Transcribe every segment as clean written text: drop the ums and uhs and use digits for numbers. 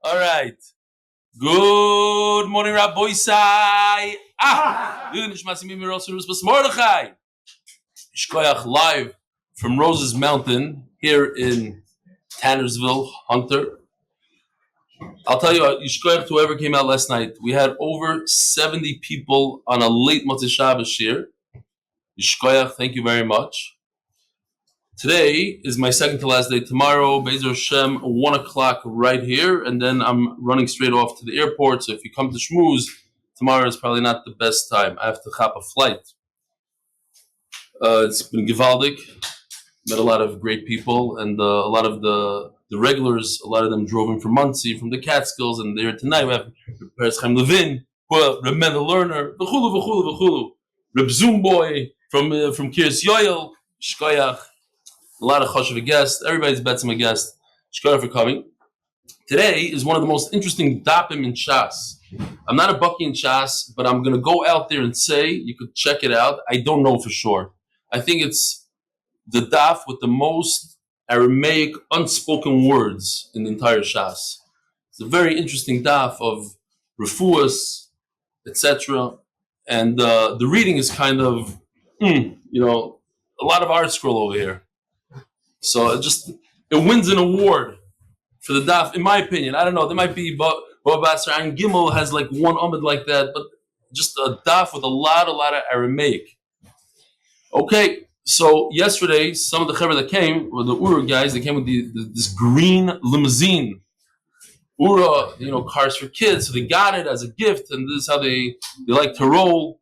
All right. Good morning, Rabbi Sai. Ishkoyach live from Rose's Mountain here in Tannersville, Hunter. I'll tell you, Ishkoyach to whoever came out last night. We had over 70 people on a late Motzei Shabbos shir. Ishkoyach, thank you very much. Today is my second to last day. Tomorrow, Be'ezer Hashem, 1 o'clock right here, and then I'm running straight off to the airport. So if you come to Shmooze, tomorrow is probably not the best time. I have to chop a flight. It's been givaldik. Met a lot of great people, and a lot of the regulars. A lot of them drove in from Muncie, from the Catskills, and they're tonight. We have Paris Chaim Levin, Reb Men the Learner, v'chulu v'chulu v'chulu. Reb Zoom Boy from Kiryas Yoel, Shkoyach. A lot of choshev guests. Everybody's betzim a guest. Shkoyach for coming. Today is one of the most interesting dapim in Shas. I'm not a bucky in Shas, but I'm going to go out there and say, you could check it out. I don't know for sure. I think it's the daf with the most Aramaic unspoken words in the entire Shas. It's a very interesting daf of Refuah, etc. And the reading is kind of, a lot of art scroll over here. So it wins an award for the daf, in my opinion. I don't know. There might be Baba Basra and Gimel has like one Amud like that, but just a daf with a lot of Aramaic. Okay, so yesterday, some of the chaver that came were the Ura guys. They came with this green limousine. Ura, cars for kids. So they got it as a gift, and this is how they like to roll.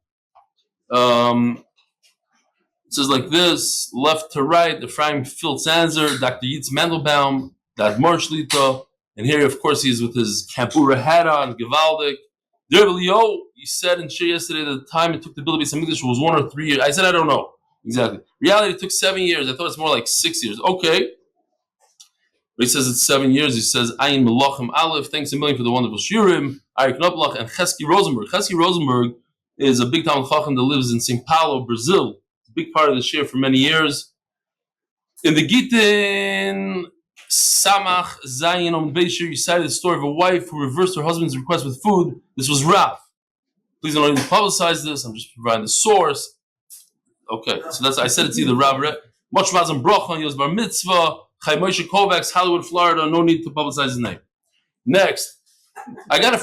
It says like this, left to right, Ephraim Filtz-Anzer, Dr. Yitz Mandelbaum, Dad Marshlita, and here, of course, he's with his Kampura hat on, Givaldik. He said in Shir yesterday that the time it took to build a Beis Hamikdash was 1 or 3 years. I said, I don't know exactly. Reality, it took 7 years. I thought it's more like 6 years. Okay. But he says it's 7 years. He says, Ayin Melachim Aleph, thanks a million for the wonderful Shurim, Arik Knoblach, and Chesky Rosenberg. Chesky Rosenberg is a big Talmud Chacham that lives in São Paulo, Brazil. Big part of the shir for many years. In the Gittin, Samach Zayin Amud Beis, you cited the story of a wife who reversed her husband's request with food. This was Rav. Please don't need to publicize this. I'm just providing the source. Okay, so I said it's either Rav. Much Mazam Brocha, Yos Bar Mitzvah, Chai Moshe Kovacs, Hollywood, Florida. No need to publicize his name. Next. I got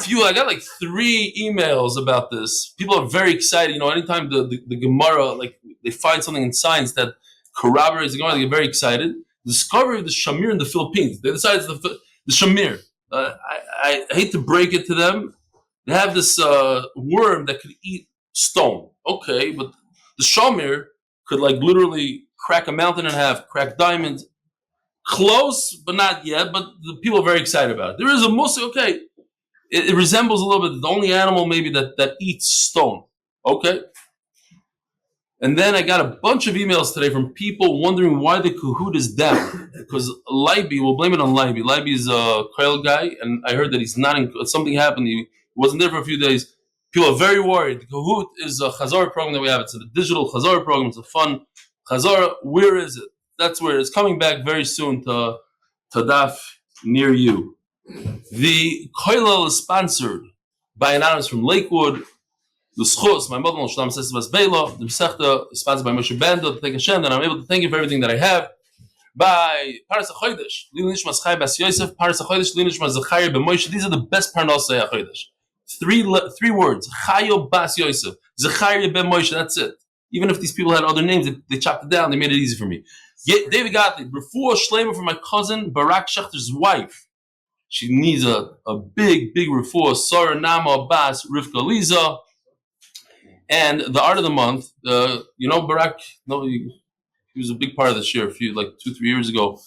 like 3 emails about this. People are very excited. Anytime the Gemara, like they find something in science that corroborates the Gemara, they get very excited. The discovery of the Shamir in the Philippines. They decided the Shamir. I hate to break it to them. They have this worm that could eat stone. Okay, but the Shamir could like literally crack a mountain in half, crack diamonds. Close, but not yet. But the people are very excited about it. There is a Musa. Okay. It resembles a little bit the only animal maybe that eats stone. Okay. And then I got a bunch of emails today from people wondering why the Kahoot is down. Because Leiby, we'll blame it on Leiby. Leiby is a Krail guy, and I heard that he's not something happened. He wasn't there for a few days. People are very worried. The Kahoot is a Chazar program that we have. It's a digital Chazar program. It's a fun Chazar. Where is it? That's where it's coming back very soon to Daf near you. The Koilel is sponsored by Anonymous from Lakewood. The Schus, my mother-in-law, Shalom says was Bela. The Masechta is sponsored by Moshe Banda. To thank Hashem that I'm able to thank you for everything that I have. By Paras HaChodesh, Lili Nishma Zchai Bas Yosef, Paras HaChodesh, Lili Nishma Zechariah Ben Moshe. These are the best Parnasei HaChodesh. 3 words. Chayo Bas Yosef, Zechariah Ben Moshe. That's it. Even if these people had other names, they chopped it down. They made it easy for me. David Gottlieb, Refuah sheliayma for my cousin Barak Schechter's wife. She needs a big refuah. Sarah Naama Bas Rivka Aliza. And the art of the month, Barak, he was a big part of this year, 2-3 years ago.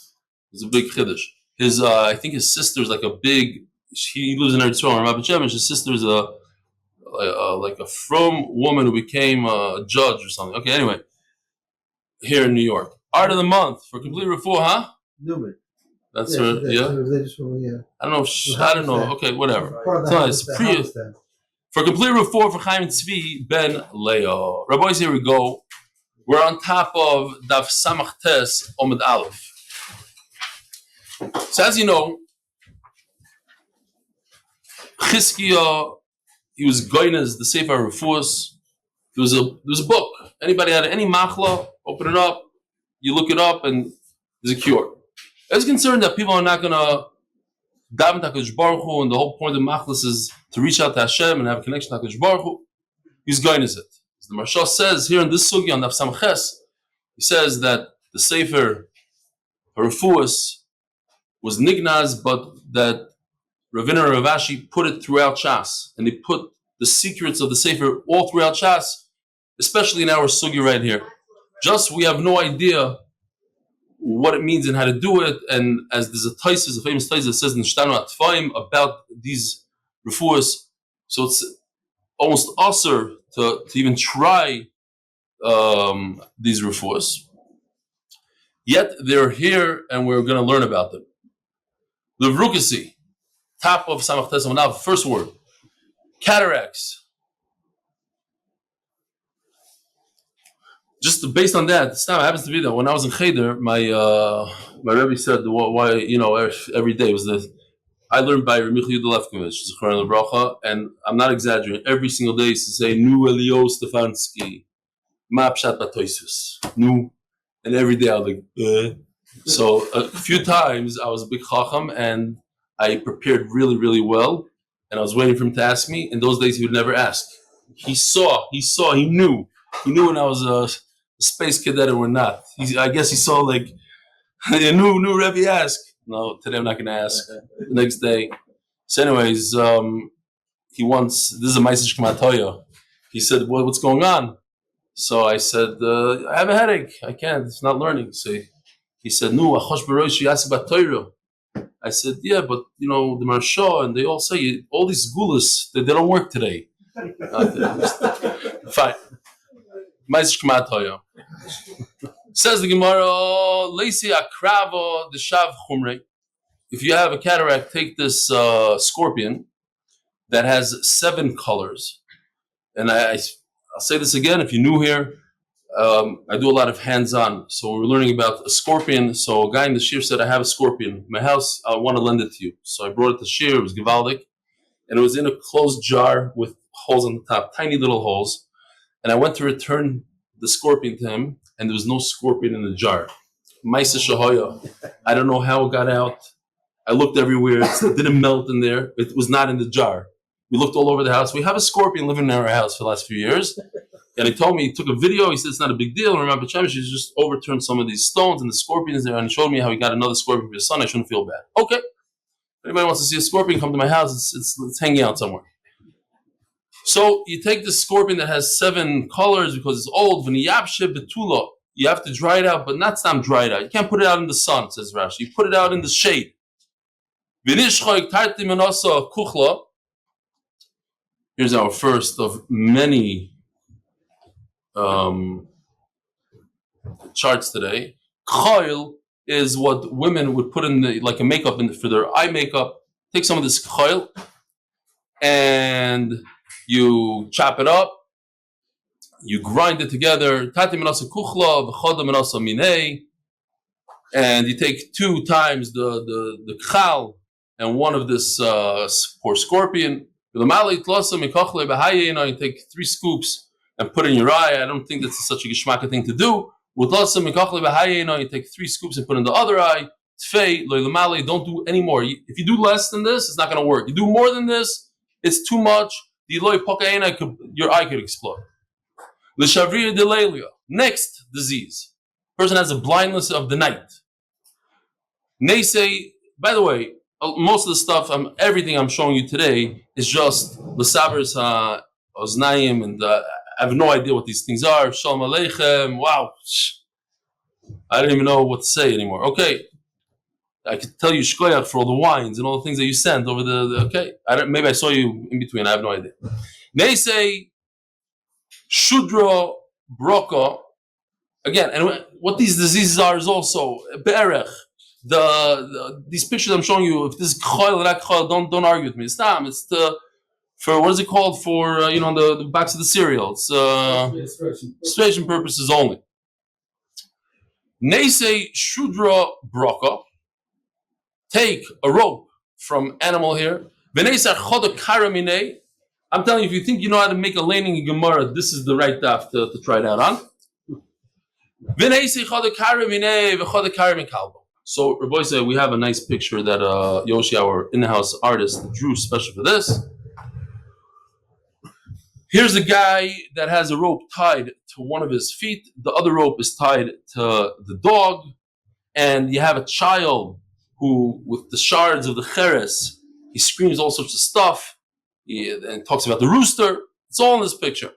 It was a big chiddush. I think his sister's like a big, he lives in Eretz Yisrael. His sister's like a from woman who became a judge or something. Okay, anyway, here in New York. Art of the month for complete refuah, huh? Newman. That's her, yeah? I don't know. Okay, whatever. It's nice. For complete refuah for Chaim Tzvi Ben Leo. Rabbi, here we go. We're on top of Daf Samach Tes Amud Aleph. So as you know, Chizkiah, he was Goines, the Sefer Refuah. There was a book. Anybody had any machla, open it up, you look it up, and there's a cure. I was concerned that people are not going to daven to HaKadosh Baruch Hu, and the whole point of machlas is to reach out to Hashem and have a connection to HaKadosh Baruch Hu. He's Goines it. As the Marsha says here in this sugi on Daf Samches, he says that the Sefer Refuah was nignaz, but that Ravina and Ravashi put it throughout Shas, and they put the secrets of the Sefer all throughout Shas, especially in our sugi right here. Just we have no idea what it means and how to do it, and as there's a taisis, a famous taisis that says in Shtanu Atfaim about these refuahs, so it's almost usher to even try these refuahs. Yet they're here, and we're going to learn about them. The Vrukasi, top of Samach Tesam Nav, first word. Cataracts. Just based on that, it happens to be that when I was in Cheder, my Rebbe said, why every day was this. I learned by Reb Michal Lefkovich, Zechariah, and I'm not exaggerating. Every single day, he used to say, "Nu Eli Stefansky, Ma Pshat Batoisus, Nu," and every day I was like, So a few times I was a big chacham, and I prepared really, really well, and I was waiting for him to ask me. In those days, he would never ask. He knew when I was a space cadet or not. I guess he saw like, new Rebbe ask. No, today I'm not going to ask. The next day. So anyways, this is a Ma'aseh Shematoya. He said, what's going on? So I said, I have a headache. I can't. It's not learning. So he said, no, Achosh Barosh, you ask about Torah. I said, yeah, but the Marsha, and they all say, all these gulas, they don't work today. Fine. Ma'aseh Shematoya. Says the Gemara, Leisi akravo the shav chumrei. If you have a cataract, take this scorpion that has 7 colors. And I'll say this again, if you're new here, I do a lot of hands-on. So we're learning about a scorpion. So a guy in the shir said, I have a scorpion in my house. I want to lend it to you. So I brought it to shir. It was Givaldik. And it was in a closed jar with holes on the top, tiny little holes. And I went to return the scorpion to him, and there was no scorpion in the jar. Ma'aseh Shahoya. I don't know how it got out. I looked everywhere. It didn't melt in there. It was not in the jar. We looked all over the house. We have a scorpion living in our house for the last few years. And he told me, he took a video. He said, it's not a big deal. And Rabbi Shemesh just overturned some of these stones, and the scorpion is there. And he showed me how he got another scorpion for his son. I shouldn't feel bad. Okay. If anybody wants to see a scorpion, come to my house. It's hanging out somewhere. So you take this scorpion that has 7 colors because it's old. You have to dry it out, but not dry it out. You can't put it out in the sun, says Rashi. You put it out in the shade. Here's our first of many charts today. Chayil is what women would put in like a makeup for their eye makeup. Take some of this chayil and you chop it up, you grind it together, and you take 2 times the kchal and 1 of this poor scorpion. You take 3 scoops and put in your eye. I don't think that's such a geshmaka thing to do. You take 3 scoops and put in the other eye. Don't do any more. If you do less than this, it's not going to work. You do more than this, it's too much. Your eye could explode. Next disease. Person has a blindness of the night. They say, by the way, most of the stuff, everything I'm showing you today is just l'sabers oznayim, and I have no idea what these things are. Shalom aleichem. Wow. I don't even know what to say anymore. Okay. I could tell you shkoyach for all the wines and all the things that you sent over okay. Maybe I saw you in between. I have no idea. They say shudra broka. Again, and what these diseases are is also be'erech. These pictures I'm showing you, if this is chayil or not chayil, don't argue with me. It's for what is it called? For on the backs of the cereal. It's illustration purposes only. They say shudra broka. Take a rope from animal here, I'm telling you, if you think you know how to make a laning in Gemara, this is the right daf to try it out on. So, Rabbi said, we have a nice picture that Yoshi, our in-house artist, drew special for this. Here's a guy that has a rope tied to one of his feet. The other rope is tied to the dog. And you have a child who, with the shards of the cheres, he screams all sorts of stuff. And talks about the rooster. It's all in this picture.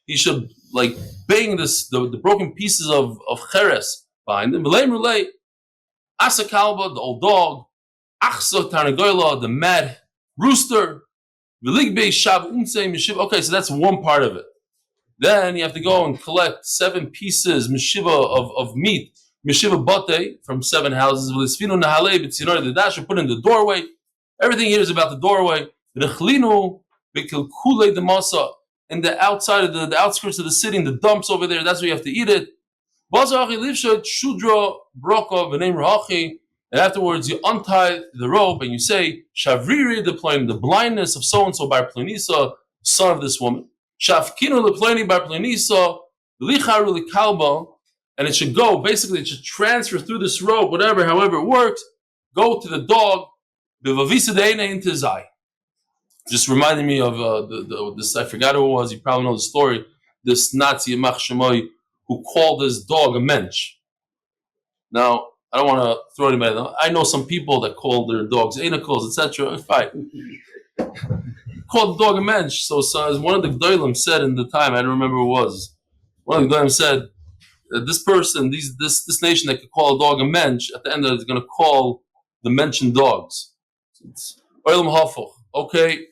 He should like bang the broken pieces of cheres behind him. Asa kalba, the old dog. Achso tarnagoyla, the mad rooster. Okay, so that's one part of it. Then you have to go and collect 7 pieces mishiva of meat, mishiva bate from 7 houses. Put in the doorway. Everything here is about the doorway. In the outside of the outskirts of the city, in the dumps over there, that's where you have to eat it. And afterwards, you untie the rope and you say, Shavriri deploying the blindness of so and so bar Planisa, son of this woman. Shavkinu lepleni bar Planisa, licharu likalba, and it should go. Basically, it should transfer through this rope, however it works. Go to the dog. Bivavisa deina into his eye. Just reminded me of this. I forgot who it was. You probably know the story. This Nazi Yamach Shemoy who called his dog a mensch. Now, I don't want to throw anybody down. I know some people that call their dogs anacles, etc. Fine. Called the dog a mensch. So one of the Gottlieb said in the time, I don't remember who it was. One of the Gottlieb said that this person, this nation that could call a dog a mensch, at the end is going to call the mentioned dogs. It's Oilam Hafuch. Okay,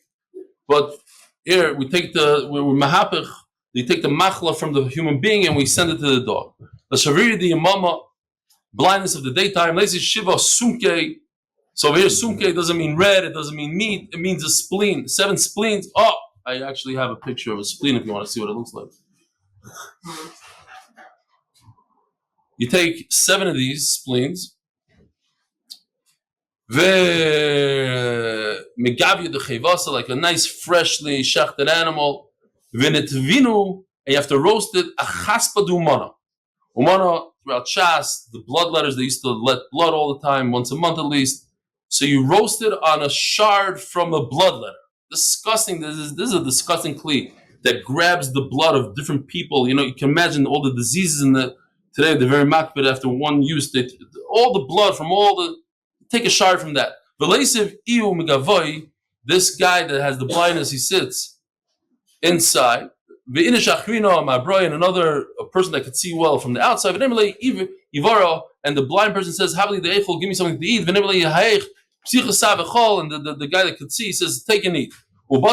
but here we take we're mahapich. We take the machla from the human being and we send it to the dog. The shaviri the yamama, blindness of the daytime. Lazy shiva sumke. So here sumke doesn't mean red. It doesn't mean meat. It means a spleen. 7 spleens. Oh, I actually have a picture of a spleen if you want to see what it looks like. You take 7 of these spleens. Megavia the chevasa, like a nice freshly shechted animal. V'netvinu, and you have to roast it. Achaspa dumana. Umana throughout Shas, the blood letters, they used to let blood all the time, once a month at least. So you roast it on a shard from a blood letter. Disgusting. This is a disgusting kli that grabs the blood of different people. You know, you can imagine all the diseases today. They're very makbid after one use. All the blood from all the. Take a shard from that. This guy that has the blindness, he sits inside. And another person that could see well from the outside. And the blind person says, give me something to eat. And the guy that could see says, take and eat. And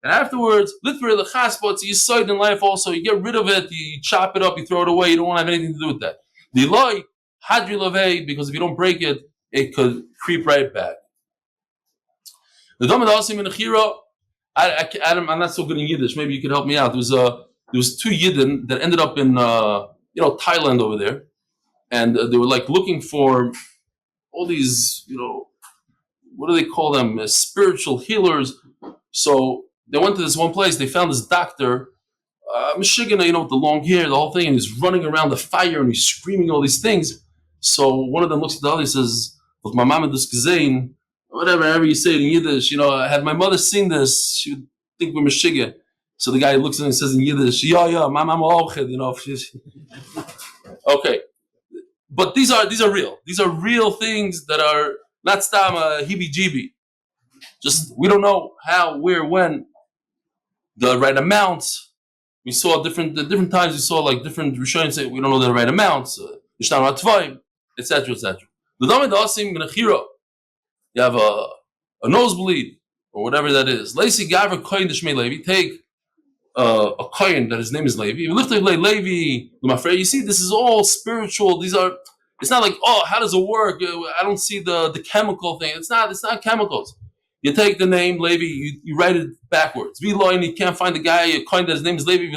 afterwards, it's you side in life also. You get rid of it, you chop it up, you throw it away. You don't want to have anything to do with that. Because if you don't break it, it could creep right back. The I'm not so good in Yiddish. Maybe you could help me out. There was 2 Yidden that ended up in Thailand over there, and they were like looking for all these what do they call them, spiritual healers. So they went to this one place. They found this doctor, Michigan, with the long hair, the whole thing, and he's running around the fire and he's screaming all these things. So one of them looks at the other and says, "Look, my mama dus gesehen, whatever you say it in Yiddish, had my mother seen this, she would think we're Meshiga." So the guy looks at him and says in Yiddish, "Yeah, my mama oched, Okay, but these are real. These are real things that are not stam heebie-jeebie. Just we don't know how, where, when, the right amounts. We saw different times. We saw like different Rishonim say we don't know the right amounts. Etc. You have a nosebleed or whatever that is. Take a kohen that his name is Levi. You see, this is all spiritual. It's not like, how does it work? I don't see the chemical thing. It's not chemicals. You take the name Levi, you write it backwards. And you can't find the guy, a kohen that his name is Levi.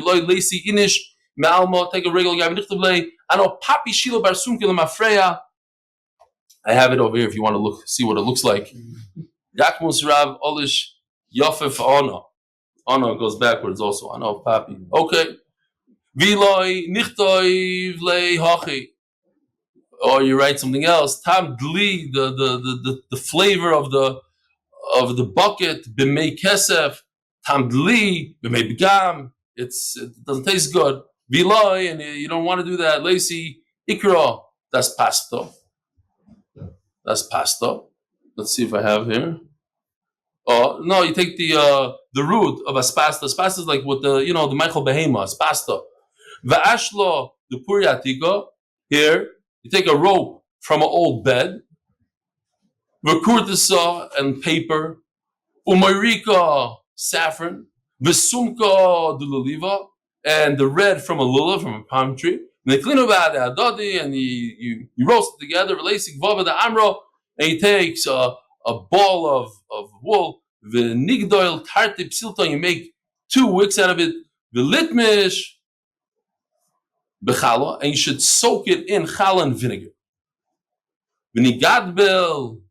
Take a regular guy. I know Papi Shilo Bar Sumke Lemafreya. I have it over here if you want to see what it looks like. Yakmus Rav Olish Yosef Ono. Ono goes backwards also. Ono Papi. Okay. Viloi Nichtoi Le Hachi. Or you write something else. Tam Dli, the flavor of the bucket, B'mei Kesef, Tam Dli, B'mei B'gam. It doesn't taste good. Viloi, and you don't want to do that. Lacy Ikra, that's pasta. That's pasta. Let's see if I have here. Oh no, you take the root of aspasta. Aspasta is like with the Michael Behema, aspasta. Va'ashlo the puriatika. Here, you take a rope from an old bed. V'kurtisa and paper. Umarika saffron. V'sumka dulaliva and the red from a lulav, from a palm tree. And they clean about the adadi and you roast it together. Relasik vava the amro, and he takes a ball of wool. The nigdoil tartip silton, you make 2 wicks out of it. The litmish bechala, and you should soak it in challah and vinegar. V'nigadbel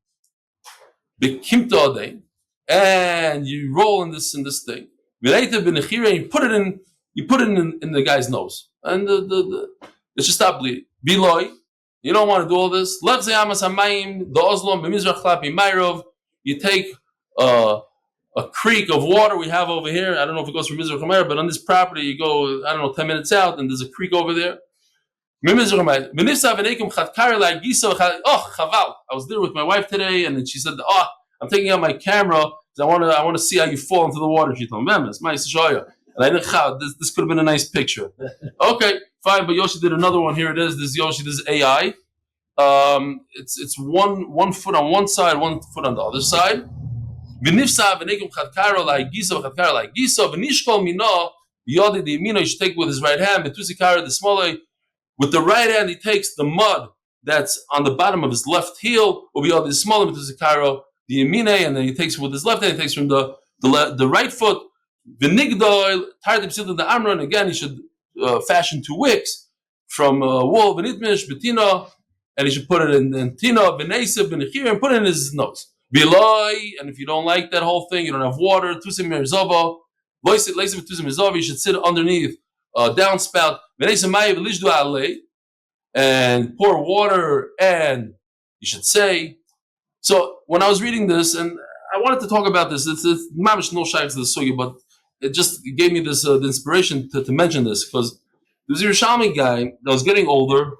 bekimtode, and you roll in this thing. V'neita b'nechira, and you put it in the guy's nose, and it should stop bleeding. Biloi, you don't want to do all this. You take a creek of water we have over here. I don't know if it goes from Mizrach Hamayim, but on this property you go, 10 minutes out, and there's a creek over there. Oh, chaval! I was there with my wife today, and then she said, "Oh, I'm taking out my camera because I want to see how you fall into the water." She told me, "And I didn't. This could have been a nice picture." Okay, fine, but Yoshi did another one. Here it is. This is AI. It's one foot on one side, 1 foot on the other side. You should take with his right hand. With the right hand, he takes the mud that's on the bottom of his left heel. And then he takes with his left hand. He takes from the right foot. And again, he should fashion 2 wicks from wool, and he should put it in tina, and put it in his nose. And if you don't like that whole thing, you don't have water, you should sit underneath a downspout, and pour water, and you should say. So when I was reading this, and I wanted to talk about this, it's mamish no shaykhs to the sugi, but it just gave me this the inspiration to mention this, because there was a Yerushalmi guy that was getting older,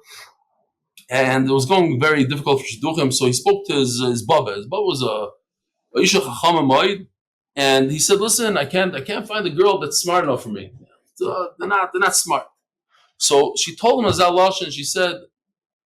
and it was going very difficult for shidduchim. So he spoke to his baba. His baba was a isha chacham moed, and he said, "Listen, I can't find a girl that's smart enough for me. They're not smart." So she told him as Allah, and she said,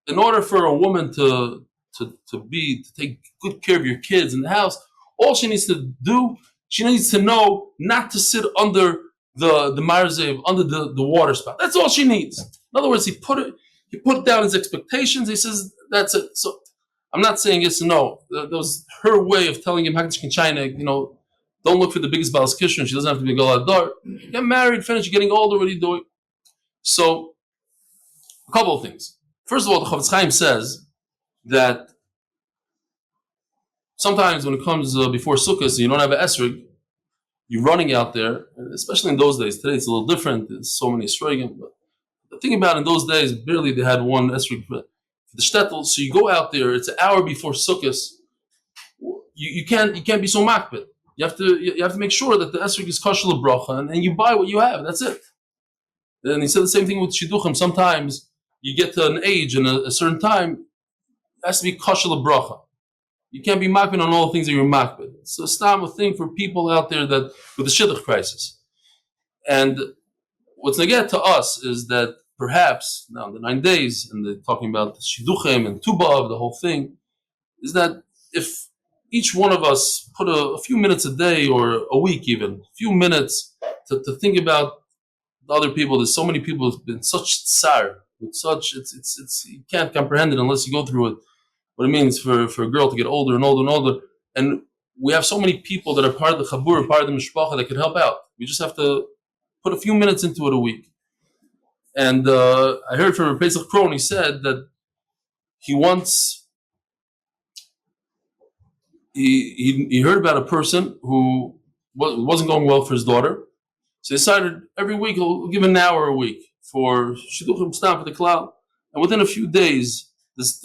in order for a woman to take good care of your kids in the house, all she needs to do, she needs to know not to sit under the marzev, under the water spout. That's all she needs. In other words, he put down his expectations. He says that's it. So I'm not saying yes or no. That was her way of telling him, China, don't look for the biggest balas kishrin. She doesn't have to be a galad dar. Get married, finish. You're getting older. What are you doing? So a couple of things. First of all, the Chavetz Chaim says that sometimes when it comes before Sukkot, so you don't have an esrog, you're running out there, especially in those days. Today it's a little different. There's so many esrogim. But the thing about in those days, barely they had one esrog for the shtetl. So you go out there. It's an hour before Sukkot. You can't be so makbid. You have to make sure that the esrog is kosher l'bracha, and you buy what you have. That's it. And he said the same thing with shidduchim. Sometimes you get to an age and a certain time, it has to be kosher l'bracha. You can't be makbid on all the things that you're makbid. It's a stam thing for people out there that with the shidduch crisis. And what's neged to us is that perhaps now the 9 days, and they're talking about the shidduchim and tubav, the whole thing, is that if each one of us put a few minutes a day or a week even, a few minutes to think about the other people. There's so many people who've been such tsar, with such, it's you can't comprehend it unless you go through it, what it means for a girl to get older and older and older. And we have so many people that are part of the chabur, part of the mishpacha that could help out. We just have to put a few minutes into it a week. And I heard from Pesach Kron, he said that he wants he heard about a person who wasn't going well for his daughter, so he decided every week he'll give an hour a week for shidduchim stam for the klal. And within a few days, this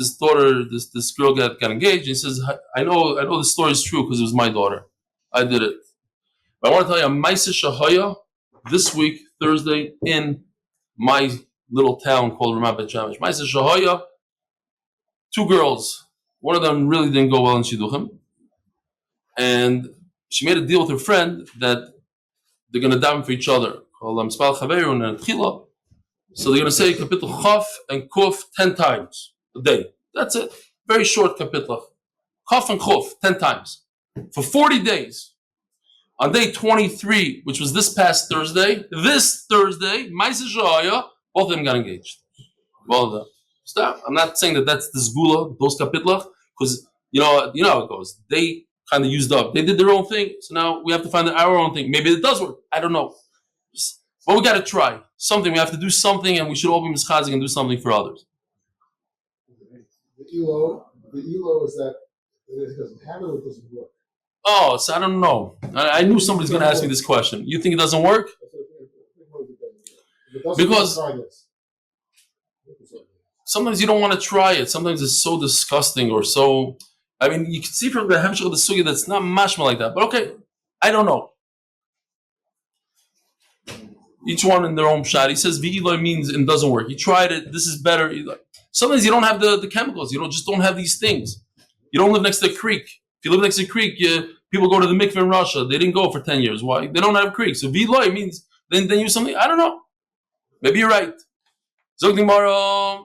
girl got engaged. And he says, I know this story is true because it was my daughter. I did it. But I want to tell you, Ma'aseh Shahaya this week, Thursday, in my little town called Ramat Beit Shemesh. Ma'aseh Shahaya, 2 girls. One of them really didn't go well in shidduchim, and she made a deal with her friend that they're going to daven for each other. So they're going to say Kapitel Chaf and Kuf 10 times a day. That's it. Very short Kapitel. Chaf and Kuf 10 times for 40 days. On day 23, which was this past Thursday, Ma'aseh Shahaya, both of them got engaged. Both of them. Stop. I'm not saying that that's the Zgula, those Kapitlach, because you know how it goes. They kind of used up. They did their own thing, so now we have to find our own thing. Maybe it does work. I don't know. But we got to try something. We have to do something, and we should all be mischazik and do something for others. The elo is that it doesn't have it or it doesn't work. Oh, so I don't know. I knew somebody's going to ask me this question. You think it doesn't work? Because sometimes you don't want to try it. Sometimes it's so disgusting or so. I mean, you can see from the hemshech of the sugya that's not mashma like that. But okay, I don't know. Each one in their own shot. He says v'iloi means it doesn't work. He tried it. This is better. Sometimes you don't have the chemicals. You don't have these things. You don't live next to a creek. If you live next to a creek, people go to the mikveh in Russia. They didn't go for 10 years. Why? They don't have a creek. So v'iloi means then use something. I don't know. Maybe you're right. Zog Gemara.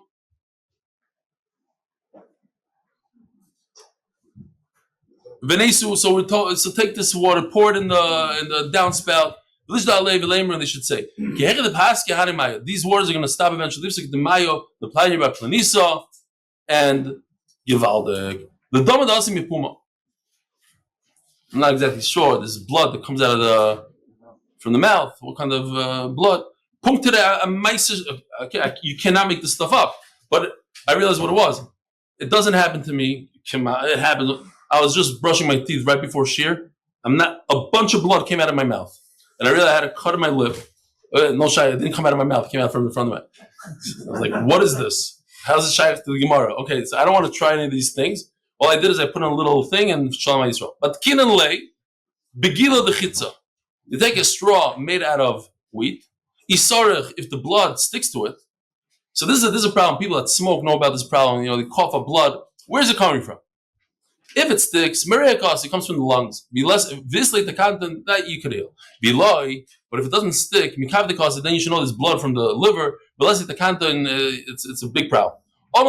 So we're told. So take this water, pour it in the downspout. They should say these waters are going to stop eventually. The Pliny by Planisa and Givaldik. The Dama Dasim Yipuma. I'm not exactly sure. This is blood that comes out of from the mouth. What kind of blood? You cannot make this stuff up. But I realized what it was. It doesn't happen to me. It happened. I was just brushing my teeth right before shear. A bunch of blood came out of my mouth. And I realized I had a cut in my lip. No shy, it didn't come out of my mouth. It came out from the front of my mouth. I was like, what is this? How's it shy to the Gemara? Okay, so I don't want to try any of these things. All I did is I put in a little thing and Shalom Yisrael. But kinan lei, begila dechitza. You take a straw made out of wheat. Isarech, if the blood sticks to it. So this is a problem. People that smoke know about this problem. They cough up blood. Where's it coming from? If it sticks, Mariakas, it comes from the lungs. Vislate the content that you could heal. Biloi, but if it doesn't stick, Mikavdikas, then you should know there's blood from the liver. But the content, it's a big problem. We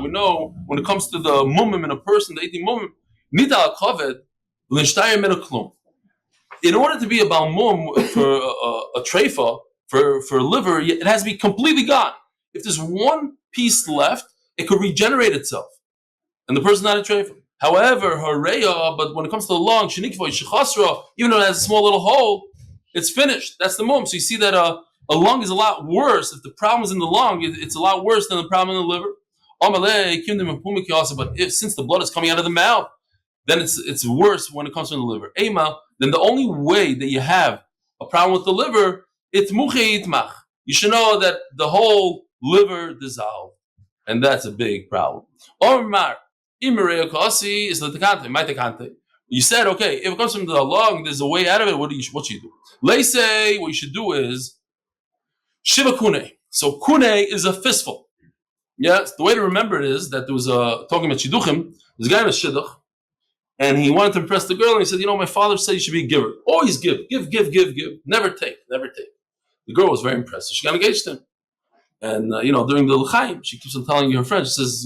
know when it comes to the mumim in a person, the 18 mumim, nita koved, l'shtayim menoklum. In order to be a balmum for a treifa, for liver, it has to be completely gone. If there's one piece left, it could regenerate itself. And the person's not a treifa. However, hareya, but when it comes to the lung, shenikvoy, shechasra, even though it has a small little hole, it's finished. That's the mum. So you see that a lung is a lot worse. If the problem is in the lung, it's a lot worse than the problem in the liver. But since the blood is coming out of the mouth, then it's worse when it comes from the liver. Then the only way that you have a problem with the liver, it's muche itmach. You should know that the whole liver dissolved. And that's a big problem. Is you said, okay, if it comes from the lung, there's a way out of it. What should you do? Let's say what you should do is shiva kune. So kune is a fistful. Yes, the way to remember it is that there was talking about shidduchim. There's a guy in a shidduch, and he wanted to impress the girl, and he said, my father said you should be a giver. Always give. Never take. The girl was very impressed. So she got engaged to him. And, during the l'chaim, she keeps on telling her friend, she says,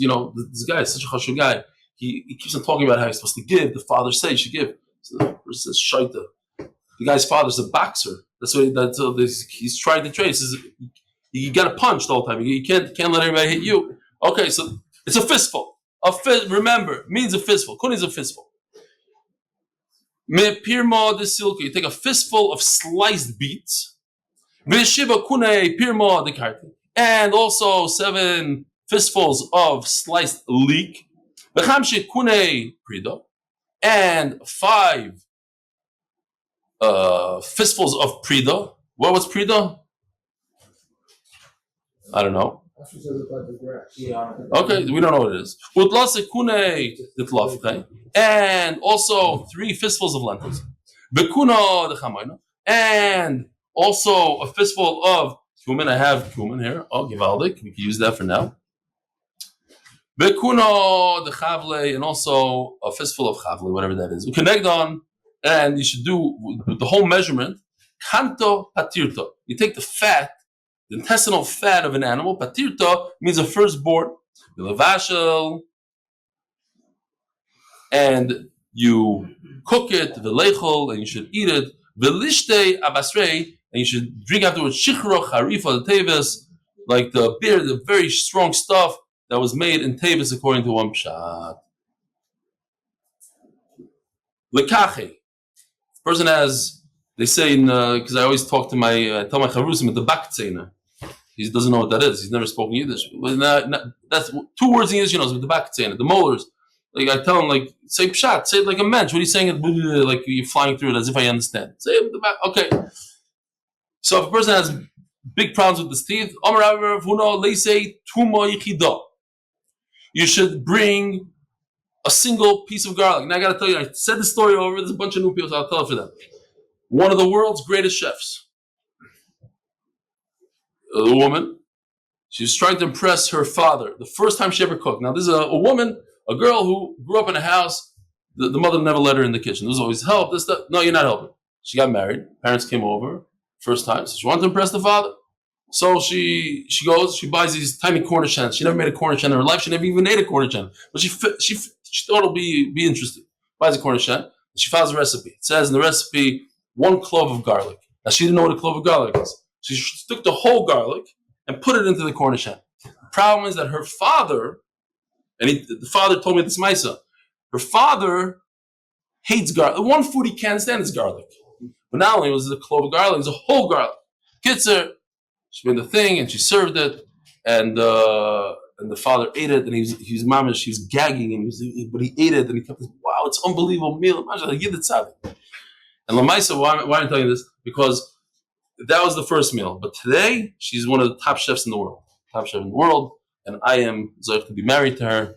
this guy is such a chashuv guy. He keeps on talking about how he's supposed to give. The father said you should give. So the person says, shaita. The guy's father's a boxer. He's trying to train. He says, you got to punch the whole time. You can't let anybody hit you. Okay, so it's a fistful. Remember, means a fistful. Kuni is a fistful. Me pirma de silke. You take a fistful of sliced beets. Veshiva kune pirma de karti. And also 7 fistfuls of sliced leek. V'chamshi kunei prida, and 5 fistfuls of prida. What was prida? I don't know. Okay, we don't know what it is. Utlase kunei ditlafche, and also 3 fistfuls of lentils. V'kuno dechamayna, and also a fistful of cumin. I have cumin here. Oh, givaldik. We can use that for now. Bekuno the chavle, and also a fistful of chavle, whatever that is. Ukenegdon, and you should do the whole measurement. Kanto patirto. You take the fat, the intestinal fat of an animal. Patirto means a firstborn. V'levashel, and you cook it. V'lechol, and you should eat it. V'lishtei abasrei, and you should drink afterwards. Shichro charifa the tevis, like the beer, the very strong stuff that was made in Tevis according to one pshat. Lekache. Person has, they say, because I always talk to I tell my charusim at the baktzena. He doesn't know what that is. He's never spoken Yiddish. That's 2 words in Yiddish, he knows, with the baktzena, the molars. Like I tell him, like, say pshat, say it like a mensch. What are you saying? Like you're flying through it as if I understand. Say it the back. Okay. So if a person has big problems with his teeth, you should bring a single piece of garlic. Now I got to tell you, I said the story over. There's a bunch of new people, so I'll tell it for them. One of the world's greatest chefs, a woman, she was trying to impress her father. The first time she ever cooked. Now this is a woman, a girl who grew up in a house. The mother never let her in the kitchen. There was always help. This stuff. No, you're not helping. She got married. Parents came over first time, so she wanted to impress the father. So she goes, she buys these tiny Cornish hens. She never made a Cornish hen in her life. She never even ate a Cornish hen. But she thought it'll be interesting. Buys a Cornish hen. She follows the recipe. It says in the recipe, 1 clove of garlic. Now she didn't know what a clove of garlic is. She took the whole garlic and put it into the Cornish hen. The problem is that her father, and the father told me this Maisa, her father hates garlic. The one food he can't stand is garlic. But not only was it a clove of garlic, it was a whole garlic. Kitzer, she made the thing and she served it, and the father ate it, and he was mamish, she was gagging, and but he ate it, and he kept, wow, it's an unbelievable meal. And Lamaisa, why am I telling you this? Because that was the first meal, but today she's one of the top chefs in the world, and I am going to be married to her.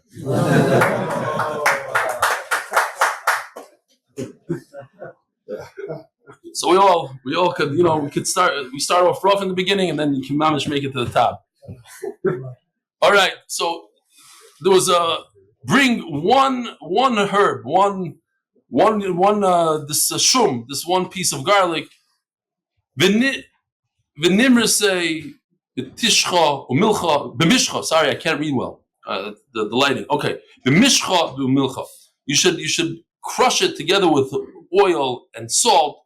So we all could, we start off rough in the beginning, and then you can manage to make it to the top. All right. So there was bring one herb, this shum, this one piece of garlic. V'nimrasei b'tishcha u'milcha b'mishcha. Sorry, I can't read well. The lighting. Okay. B'mishcha u'milcha. You should crush it together with oil and salt.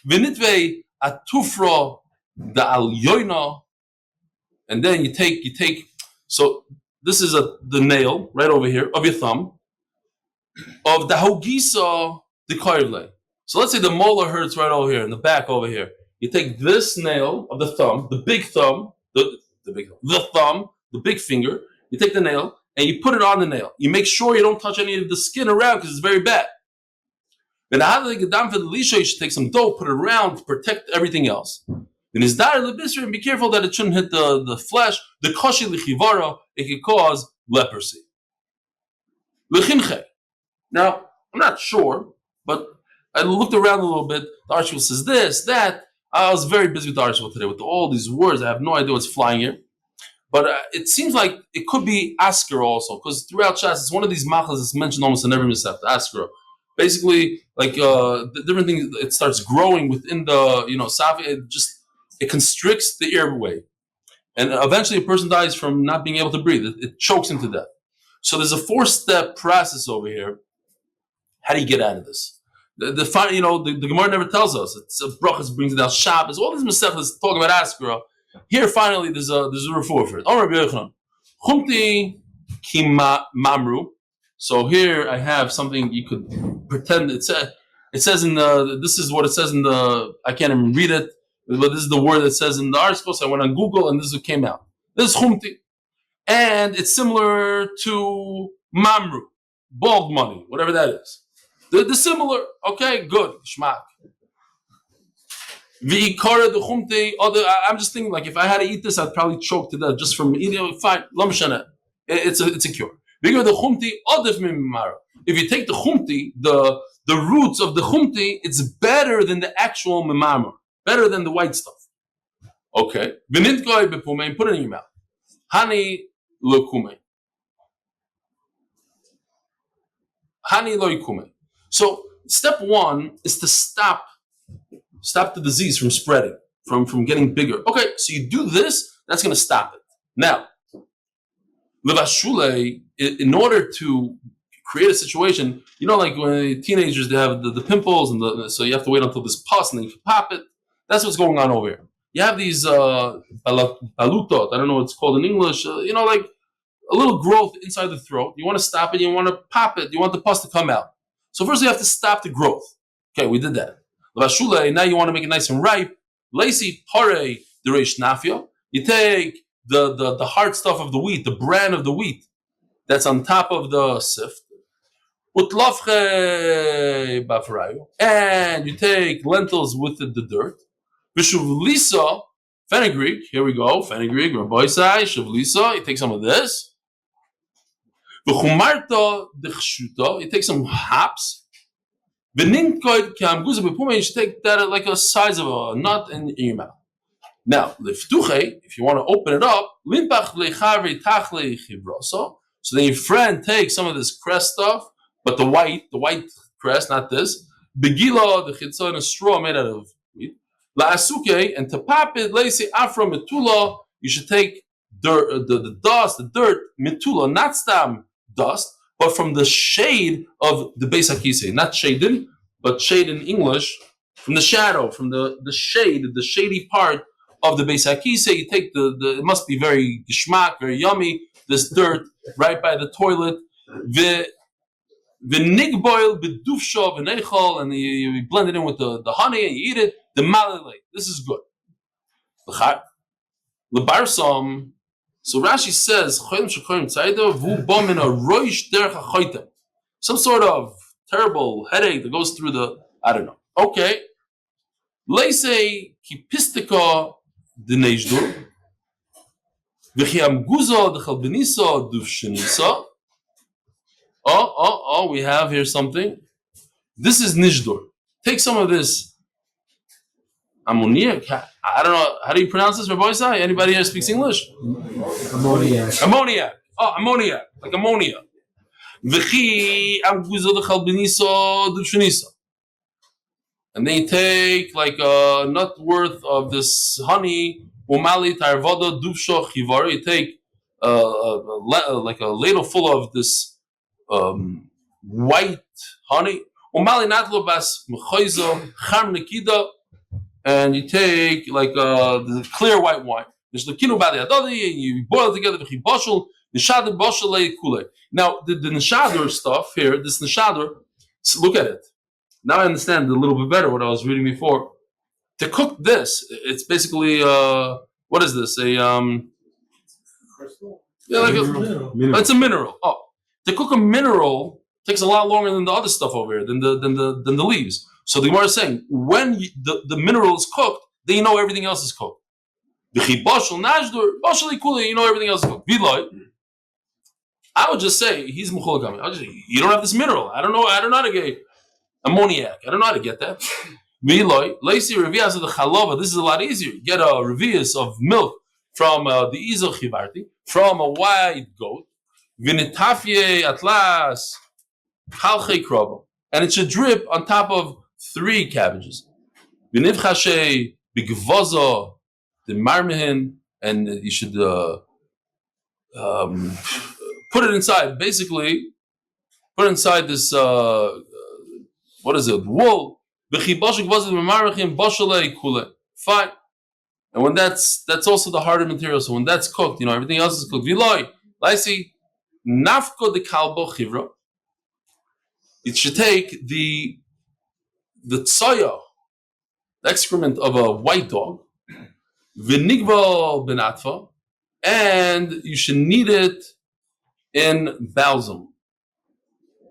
V'nitvei atufra da'al yoina. And then you take. So this is the nail right over here of your thumb of the hogisa the koivle. So let's say the molar hurts right over here in the back over here. You take this nail of the thumb, the big thumb, the thumb, the big finger. You take the nail and you put it on the nail. You make sure you don't touch any of the skin around because it's very bad. Then you should take some dough, put it around to protect everything else. Then and be careful that it shouldn't hit the flesh. The koshi lichivara, it could cause leprosy. Now, I'm not sure, but I looked around a little bit. The article says this, that. I was very busy with the article today with all these words. I have no idea what's flying here. But it seems like it could be asker also, because throughout Shas, it's one of these machas that's mentioned almost in every misaf, the asker. Basically, like the different things, it starts growing within the, safi, it constricts the airway. And eventually a person dies from not being able to breathe. It chokes him to death. So there's a 4-step process over here. How do you get out of this? The Gemara never tells us. It's brachas brings it down Shabbos. All these mesechas talking about askara. Here, finally, there's a refuah for it. Chumti ki mamru. So here I have something you could pretend. It says in this is what it says in the. I can't even read it, but this is the word that says in the article. So I went on Google and this is what came out. This is chumti, and it's similar to mamru. bald money, whatever that is. The similar, okay, good, shmak. I'm just thinking, like, if I had to eat this, I'd probably choke to death just from eating it. Fine, it's a cure. If you take the chumti, the roots of the chumti, it's better than the actual memamar, better than the white stuff. Okay, put it in your mouth. Hani lokume. Hani loikume. So step one is to stop the disease from spreading, from getting bigger. Okay, so you do this, that's going to stop it. Now, levashule, in order to create a situation, like when teenagers, they have the pimples, and so you have to wait until this pus, and then you can pop it. That's what's going on over here. You have these balutot, I don't know what it's called in English, like a little growth inside the throat. You want to stop it, you want to pop it, you want the pus to come out. So first you have to stop the growth. Okay, we did that. Now you want to make it nice and ripe. Lacy pare dereish nafio. You take the hard stuff of the wheat, the bran of the wheat that's on top of the sift. And you take lentils with the dirt. Vishuvlisa, fenugreek. Here we go. Fenugreek, Rabbi Shavlisa. You take some of this. V'chumarta dechshuta. You take some hops. V'ninkoid kamguza b'puma. You should take that like a size of a nut in your mouth. Now, liftuche, if you want to open it up, limpach leichavri tachle chibroso. So then your friend takes some of this crest stuff, but the white crest, not this. Begila, the chitzah, in a straw made out of wheat. La'asuke, and to pop it, lacy afro metula, you should take dirt, the dust, the dirt, metula, not stam dust, but from the shade of the Beis HaKisei, not shadin, but shade in English, from the shadow, from the shade, the shady part of the Beis HaKisei. You take it must be very gishmak, very yummy, this dirt right by the toilet. The nigboil bedufsho v'neichol, and you blend it in with the honey and you eat it. The malele, this is good. Lebarsam. So Rashi says, some sort of terrible headache that goes through I don't know. Okay. Leise kipistika denejdur. V'chiamguzo dechalbenisa duvshenisa. Oh, we have here something. This is nijdur. Take some of this ammoniac. I don't know. How do you pronounce this, Rabbi Isai? Anybody here speaks English? Ammoniac. Oh, ammoniac. Like ammonia. V'chi amguzo dechalbenisa duvshenisa. And they take like a nut worth of this honey. Umali tarvada duvsho chivar. You take like a ladle full of this white honey. Umali natlo bas mechoizo cham nikida. And you take like the clear white wine. You boil it together. Now the nishadur stuff here, this nishadur, look at it. Now I understand a little bit better what I was reading before. To cook this, it's basically what is this? Crystal? Yeah, like it's a mineral. Oh, to cook a mineral takes a lot longer than the other stuff over here, than the leaves. So the Gemara is saying when the mineral is cooked, then you know everything else is cooked. You know everything else is cooked. I would just say he's mechulagami. You don't have this mineral. I don't know how to get ammoniac. I don't know how to get that. This is a lot easier. You get a revius of milk from the Izo Chivarti, from a white goat, atlas, and it should drip on top of 3 cabbages. And you should put it inside. Basically, put inside this what is it? Wool. Fine. And when that's also the harder material. So when that's cooked, everything else is cooked. It should take the tsoya, the excrement of a white dog, v'nigval benatva, and you should knead it in balsam.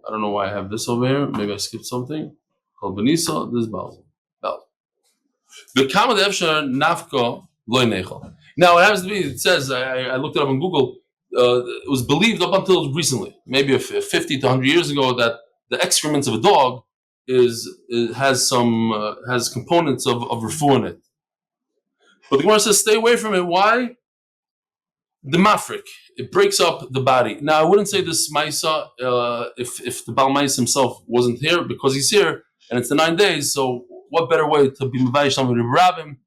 I don't know why I have this over here. Maybe I skipped something. Called Benisa. This is Bal. The Kamad Efshar Nafko Loy Nechel. Now it happens to be. It says I looked it up on Google. It was believed up until recently, maybe 50 to 100 years ago, that the excrements of a dog has components of Refuah in it. But the Gemara says stay away from it. Why? The mafrik. It breaks up the body. Now I wouldn't say this Maisa if the Baal Maisa himself wasn't here, because he's here and it's the 9 days. So what better way to be Mavayish somebody to rob him?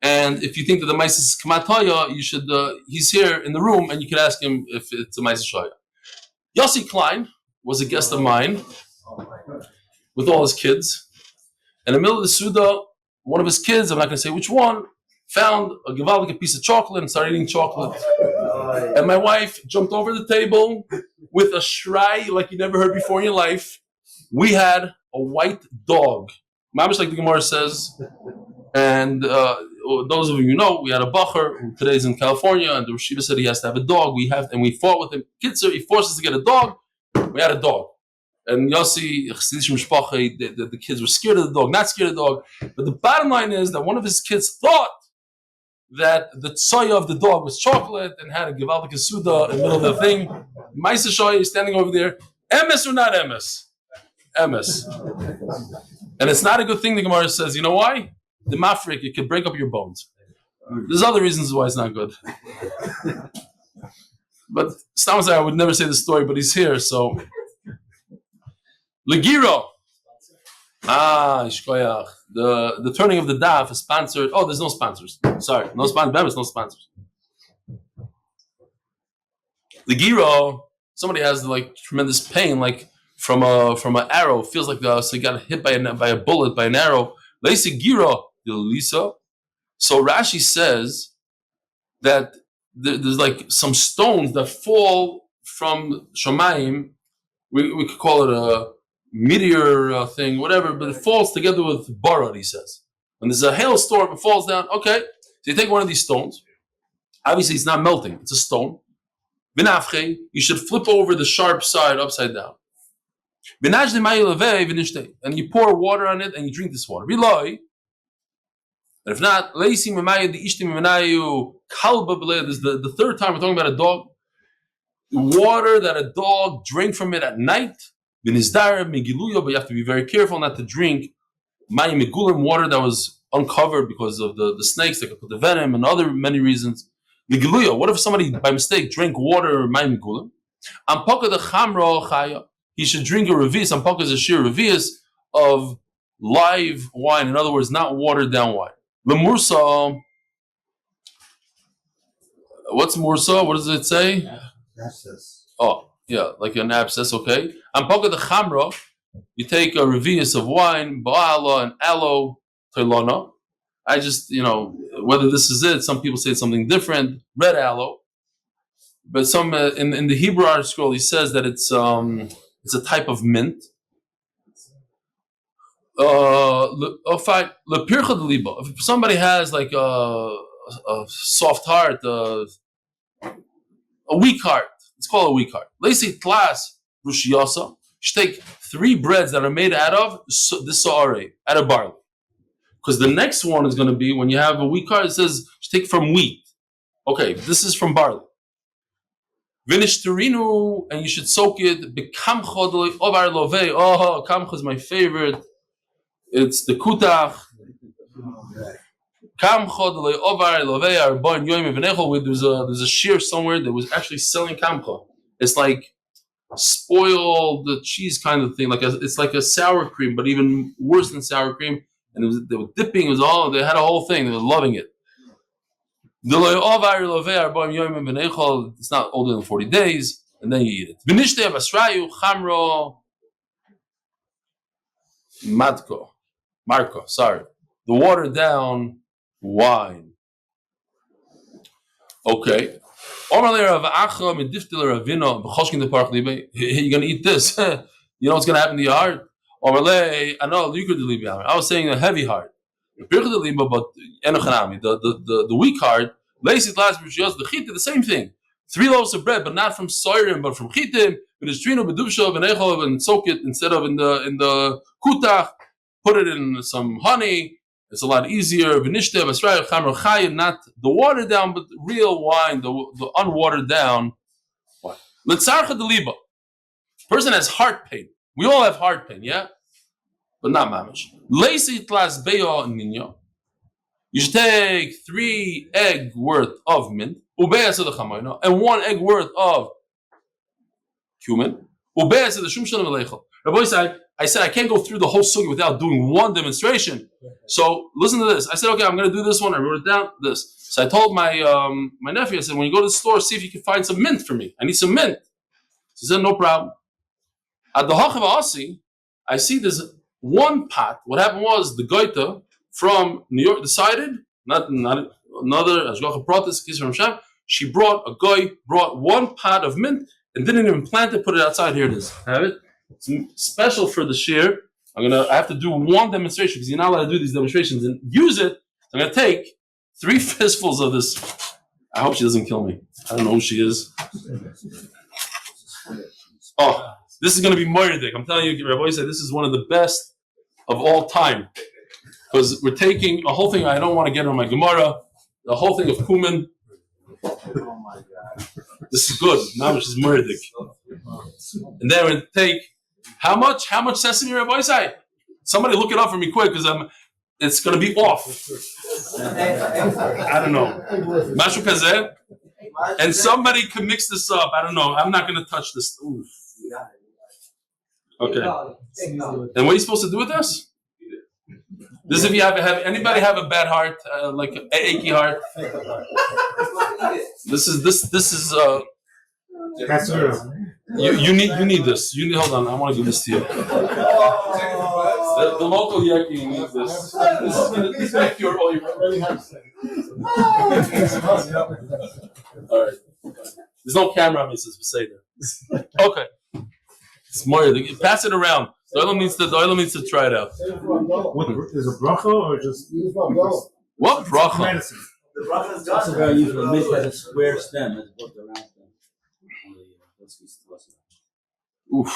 And if you think that the Maisa is Kamataya, you should. He's here in the room, and you could ask him if it's a Maisa Shaya. Yossi Klein was a guest of mine with all his kids. In the middle of the Suda, one of his kids, I'm not going to say which one, found a Givaldic piece of chocolate and started eating chocolate. And my wife jumped over the table with a shrai like you never heard before in your life. We had a white dog. Mamish, like the Gemara says. And those of you know, we had a bacher who today's in California, and the Rashiva said he has to have a dog. And we fought with him. Kitzer, he forced us to get a dog. We had a dog. And Yossi, the kids were scared of the dog, not scared of the dog. But the bottom line is that one of his kids thought that the tsoya of the dog was chocolate and had a Givaldik Suda in the middle of the thing. Maisa Shoy is standing over there. Emes or not Emes? Emes. And it's not a good thing, the Gemara says. You know why? The mafrik, it could break up your bones. There's other reasons why it's not good. But Stam said I would never say the story, but he's here, so. Legiro. Ishkoyach. The turning of the daf is sponsored. Oh, there's no sponsors. Sorry, no sponsors. No sponsors. Legiro. Somebody has like tremendous pain, like from an arrow. Feels like so he got hit by a bullet, by an arrow. Leisegiro. Lisa. So Rashi says that there's like some stones that fall from Shamayim. We could call it a meteor thing, whatever, but it falls together with Barad, he says. When there's a hailstorm, it falls down. Okay, so you take one of these stones. Obviously, it's not melting. It's a stone. Binafche, you should flip over the sharp side upside down. And you pour water on it and you drink this water. And if not, this is the third time we're talking about a dog. Water that a dog drank from it at night. But you have to be very careful not to drink water that was uncovered because of the snakes that could put the venom and other many reasons. What if somebody by mistake drank water he should drink a revius. Ampaka is a sheer revius of live wine. In other words, not watered down wine. Lemursa. What's Mursa? What does it say? Abscess. Oh, yeah, like an abscess, okay. Ampaka the Chamra, you take a revius of wine, Ba'ala and aloe, Toilona. I just, whether this is it, some people say it's something different, red aloe. But some in the Hebrew art scroll, he says that it's a type of mint. If somebody has like a soft heart, a weak heart, it's called a weak heart. Let's say class rushiyasa. You should take 3 breads that are made out of the soare, out of barley, because the next one is going to be when you have a weak heart. It says you should take from wheat. Okay, this is from barley. Vinishterinu, and you should soak it. Bekamcha ovar lovei. Oh, kamcha is my favorite. It's the kutach. There's a shear somewhere that was actually selling kamcha. It's like spoiled cheese kind of thing. It's like a sour cream, but even worse than sour cream. And they were dipping. They had a whole thing. They were loving it. It's not older than 40 days, and then you eat it. Marco, sorry. The watered down wine. Okay. You're going to eat this. You know what's going to happen to your heart? I was saying a heavy heart. But the weak heart, the same thing. 3 loaves of bread, but not from soirim, but from chitim. And soak it instead of in the kutach. Put it in some honey. It's a lot easier. Not the watered down, but real wine, the unwatered down wine. L'tzarcha deliba. Person has heart pain. We all have heart pain, yeah, but not mamish. Leisi tlas beyo ninyo. You should take 3 egg worth of mint, and 1 egg worth of cumin. Rabbi said, I said I can't go through the whole sugi without doing one demonstration. So listen to this. I said, okay, I'm going to do this one. I wrote it down. This. So I told my my nephew. I said, when you go to the store, see if you can find some mint for me. I need some mint. So he said, no problem. At the Hachav Asi, I see there's one pot. What happened was the goita from New York decided, not another Ashgacha Pratis from Hashem. She brought 1 pot of mint and didn't even plant it. Put it outside. Here it is. Have it. It's special for the shear. I have to do one demonstration because you're not allowed to do these demonstrations and use it. I'm gonna take 3 fistfuls of this. I hope she doesn't kill me. I don't know who she is. Oh, this is gonna be Moirdik. I'm telling you, Rabbi said this is one of the best of all time. Because we're taking a whole thing, I don't want to get on my Gemara, the whole thing of Kuman. Oh my God. This is good. Now which is Moirdik. And then we're take how much sesame, Rabbi say? Somebody look it up for me quick because it's gonna be off. I don't know. Mashu kazeh. And somebody can mix this up. I don't know. I'm not gonna touch this. Oof. Okay. And what are you supposed to do with this? This if you have anybody have a bad heart, like an achy heart. This is you need this. You need hold on. I want to give this to you. The local yaki needs this. This is gonna cure all your problems. All right. There's no camera on me, says Beseder. Okay. It's more. Pass it around. The oil needs to try it out. What is a bracha or just what bracha? Medicine. The bracha is done. Very usual. Mint has a square stem as opposed to a round stem. Oof.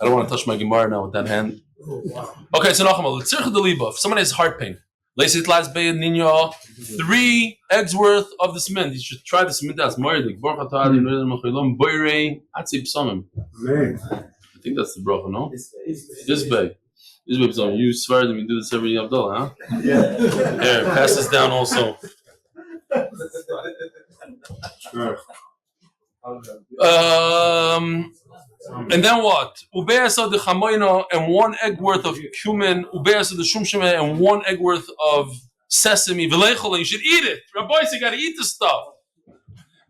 I don't want to touch my Gemara now with that hand. Okay, so Naama Bas Rivka Aliza. If someone has heart pain, 3 eggs worth of this mint. You should try this mint as Moirdik. I think that's the bracha, no? This bay. You swear that we do this every Abdullah, huh? Yeah. Here, pass this down also. And then what? Ubeasa de chamoino and 1 egg worth of cumin. Ubeasa de shumshime and 1 egg worth of sesame. V'leichol, you should eat it. Rabbi, you got to eat this stuff.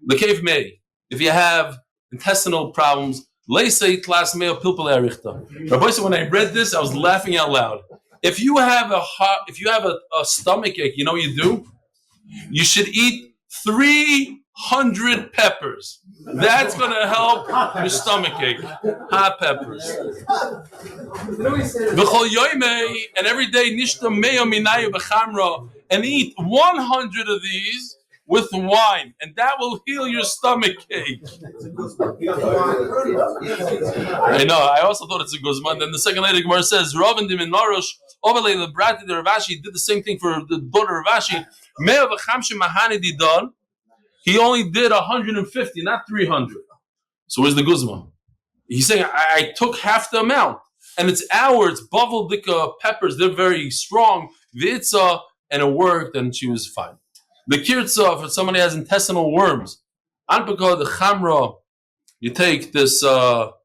The cave may. If you have intestinal problems, Rabbi said when I read this, I was laughing out loud. If you have a stomach ache, you know what you do? You should eat 300 peppers. That's going to help your stomach ache. Hot peppers. And every day, and eat 100 of these with wine, and that will heal your stomach ache. I know. I also thought it's a guzman. Then the second lady Gemara says, "Ravan dim in Narosh, Ovalei the Brati the Ravashi did the same thing for the daughter of Ravashi. Me'av v'chamshim mahani didon. He only did 150, not 300. So where's the guzman? He's saying I took half the amount, and it's ours. Bavaldika peppers, they're very strong. Vitza, and it worked, and she was fine. The kirtza, if somebody has intestinal worms, anpaka the chamra, you take this what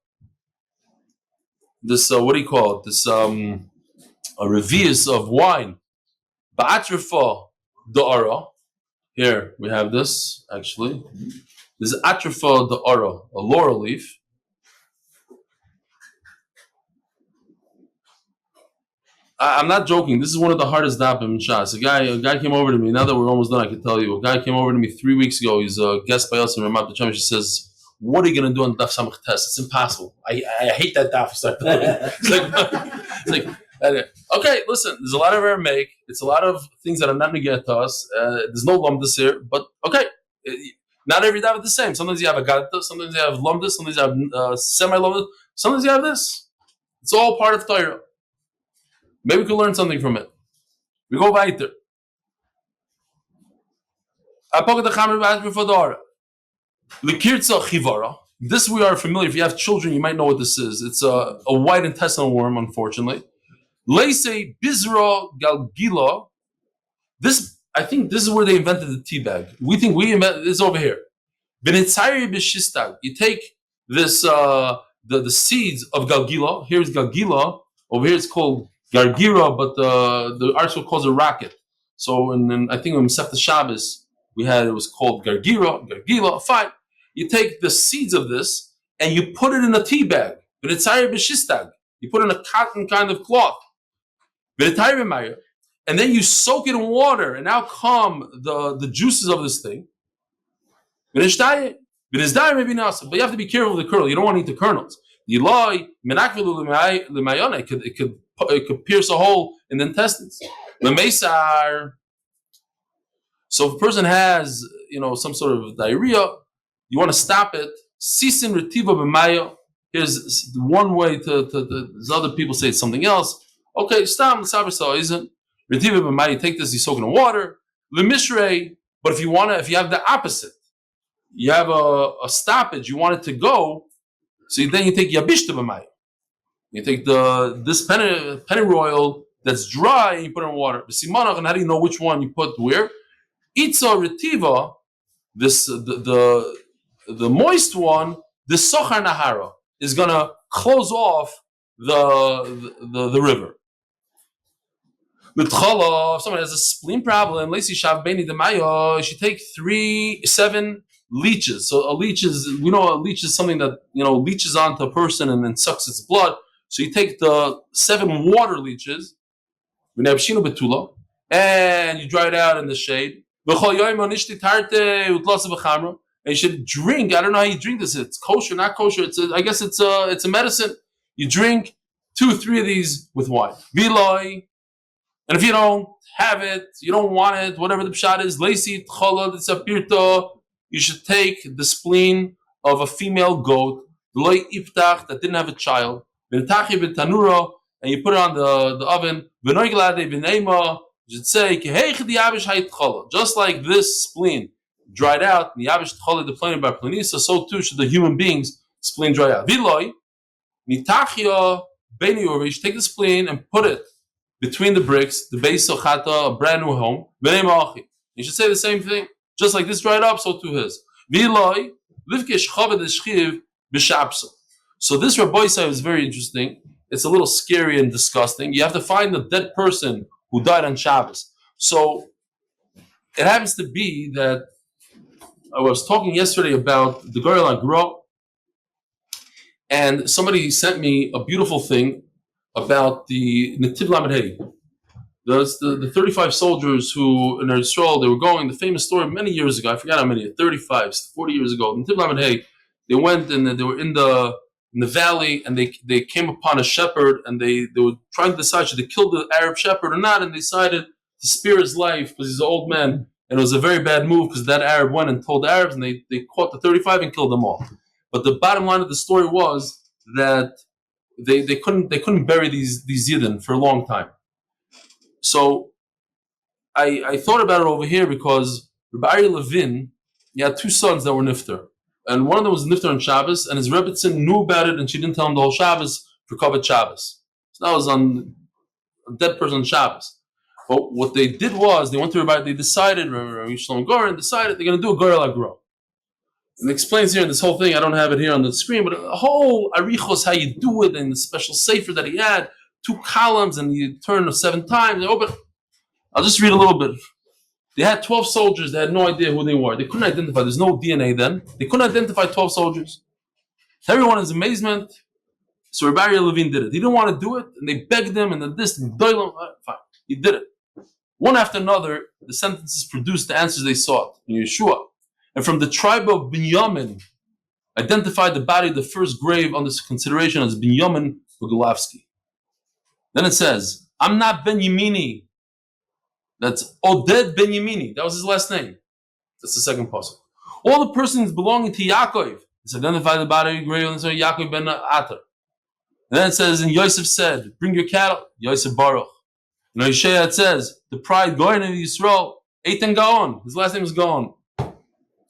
do you call it? This a revius of wine. Ba'atrifa da'ara. Here we have this actually. This is atrifa da'ara, a laurel leaf. I'm not joking. This is one of the hardest dapim in Shas. A guy came over to me. Now that we're almost done, I can tell you. A guy came over to me 3 weeks ago. He's a guest by us in Ramat B'Shem. She says, "What are you going to do on Daf Samach Test? It's impossible. I hate that Daf." It's like, okay, listen. There's a lot of Aramaic. It's a lot of things that are not going to get to us. There's no lumdus here, but okay. Not every davar is the same. Sometimes you have a gadta, sometimes you have lumdus, sometimes you have semi-lumdus, sometimes you have this. It's all part of Torah. Maybe we can learn something from it. We go weiter. This we are familiar. If you have children, you might know what this is. It's a white intestinal worm, unfortunately. Leise bizra galgila. This, I think, this is where they invented the tea bag. We think we invented this over here. You take this, the seeds of galgila. Here's galgila. Over here it's called gargira, but the article calls it rocket. So, I think in Masechta Shabbos it was called gargila. Fine. You take the seeds of this and you put it in a tea bag. You put it in a cotton kind of cloth. And then you soak it in water, and now come the juices of this thing. But you have to be careful with the kernel. You don't want to eat the kernels. It could pierce a hole in the intestines. So if a person has, some sort of diarrhea, you want to stop it. Sisin retiva b'mayo. Here's one way there's other people say it's something else. Okay, stop. Isn't retiva b'mayo? You take this, you soak it in water. Lemishrei. But if you have the opposite, you have a stoppage, you want it to go. So then you take yabishta b'mayo. You take this pennyroyal that's dry and you put it in water. And how do you know which one you put where? Itza retiva. This the moist one, the sochar nahara, is gonna close off the river. If someone has a spleen problem, you should take 7 leeches. So a leech is something that leeches onto a person and then sucks its blood. So you take the 7 water leeches, and you dry it out in the shade. And you should drink. I don't know how you drink this. It's kosher, not kosher. I guess it's a medicine. You drink 2 or 3 of these with wine. Viloi. And if you don't have it, you don't want it, whatever the pshat is, leisit cholad tzapirto, you should take the spleen of a female goat, loy iftach, that didn't have a child, v'ntachi v'tanuro, and you put it on the oven, v'noy glade v'neima, you should say, keheich di'avish hayit cholad, just like this spleen dried out, di'avish cholad the plane by planisa, so too should the human being's spleen dry out. V'loy, nitachio beni over, you should take the spleen and put it between the bricks, the base of chata, a brand new home. You should say the same thing. Just like this dried up, so too his. So this Rabbi Yosef is very interesting. It's a little scary and disgusting. You have to find the dead person who died on Shabbos. So it happens to be that I was talking yesterday about the girl I grew up, and somebody sent me a beautiful thing about the Netiv Lamed Hey. The 35 soldiers who in Israel, they were going, the famous story many years ago, I forgot how many, 35, 40 years ago, Netiv Lamed Hey, they went and they were in the valley, and they came upon a shepherd, and they were trying to decide should they kill the Arab shepherd or not, and they decided to spare his life because he's an old man, and it was a very bad move because that Arab went and told the Arabs, and they caught the 35 and killed them all. But the bottom line of the story was that they couldn't bury these Yidden for a long time. So I thought about it over here because Rabbi Ari Levin, he had 2 sons that were nifter, and one of them was nifter on Shabbos, and his Rebbetzin knew about it, and she didn't tell him the whole Shabbos for Kavod Shabbos. So that was on a dead person on Shabbos. But what they did was they went to Rabbi. They decided Rabbi Shalom Goren decided they're going to do a Gorel Agro. And it explains here in this whole thing, I don't have it here on the screen, but a whole arichos, how you do it, and the special sefer that he had, 2 columns, and you turn 7 times. Open. I'll just read a little bit. They had 12 soldiers. They had no idea who they were. They couldn't identify. There's no DNA then. They couldn't identify 12 soldiers. Everyone is amazement. So Rabbi Levine did it. He didn't want to do it, and they begged him, and this, and fine. He did it. One after another, the sentences produced the answers they sought in Yeshua. And from the tribe of Binyamin, identified the body of the first grave under consideration as Binyamin Bogolavsky. Then it says, I'm not Benyamini. That's Oded Benyamini. That was his last name. That's the second puzzle. All the persons belonging to Yaakov. It's identified about Yaakov ben Atar. And then it says, and Yosef said, bring your cattle, Yosef Baruch. In Yeshaya it says, the pride going in Yisrael, Eitan Gaon, his last name is Gaon. And